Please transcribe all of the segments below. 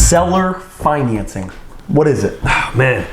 Seller financing. What is it? Oh, man.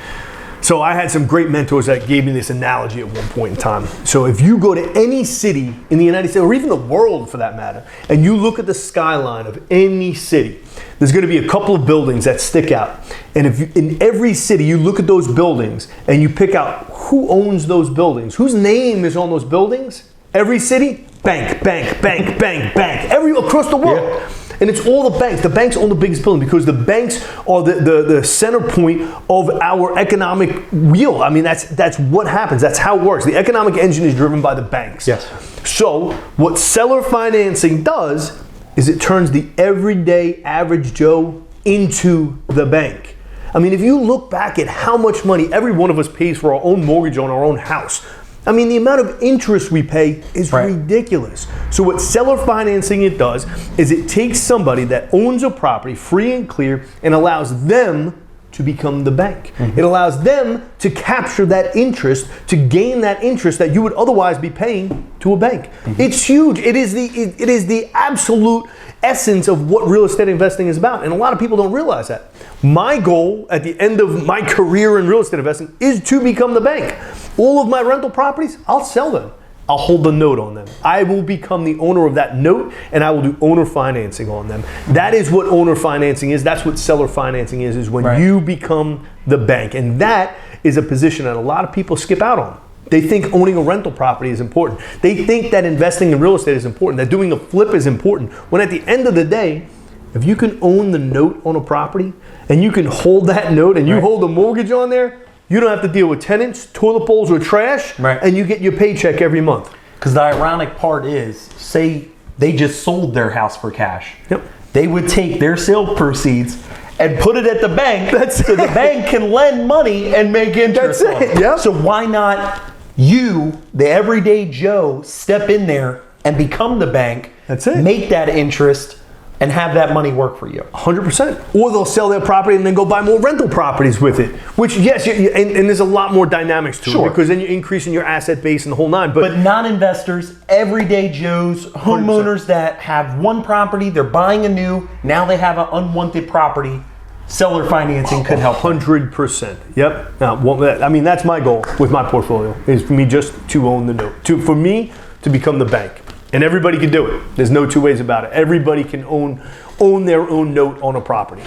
So I had some great mentors that gave me this analogy at one point in time. So if you go to any city in the United States, or even the world for that matter, and you look at the skyline of any city, there's going to be a couple of buildings that stick out. And if you, in every city, you look at those buildings and you pick out who owns those buildings, whose name is on those buildings, every city, bank, bank, bank, bank, bank, across the world. Yeah. And it's all the banks. The banks own the biggest building because the banks are the center point of our economic wheel. I mean, that's what happens. That's how it works. The economic engine is driven by the banks. Yes. So what seller financing does is it turns the everyday average Joe into the bank. I mean, if you look back at how much money every one of us pays for our own mortgage on our own house, I mean, the amount of interest we pay is ridiculous. So what seller financing it does is it takes somebody that owns a property free and clear and allows them to become the bank. Mm-hmm. It allows them to capture that interest, to gain that interest that you would otherwise be paying to a bank. Mm-hmm. It's huge. It is the absolute essence of what real estate investing is about. And a lot of people don't realize that. My goal at the end of my career in real estate investing is to become the bank. All of my rental properties, I'll sell them. I'll hold the note on them. I will become the owner of that note and I will do owner financing on them. That is what owner financing is. That's what seller financing is when you become the bank. And that is a position that a lot of people skip out on. They think owning a rental property is important. They think that investing in real estate is important, that doing a flip is important. When at the end of the day, if you can own the note on a property and you can hold that note and you hold the mortgage on there, you don't have to deal with tenants, toilet bowls, or trash, and you get your paycheck every month. Because the ironic part is, say they just sold their house for cash. Yep. They would take their sale proceeds and put it at the bank so the bank can lend money and make interest on it. Yep. So why not you, the everyday Joe, step in there and become the bank, make that interest, and have that money work for you. 100%. Or they'll sell their property and then go buy more rental properties with it. Which, yes, and there's a lot more dynamics to it. Because then you're increasing your asset base and the whole nine. But non-investors, everyday Joes, homeowners 100%. That have one property, they're buying a new, now they have an unwanted property. Seller financing could help. 100%. Yep. Now, I mean, that's my goal with my portfolio, is for me just to own the note. For me to become the bank. And everybody can do it. There's no two ways about it. Everybody can own their own note on a property.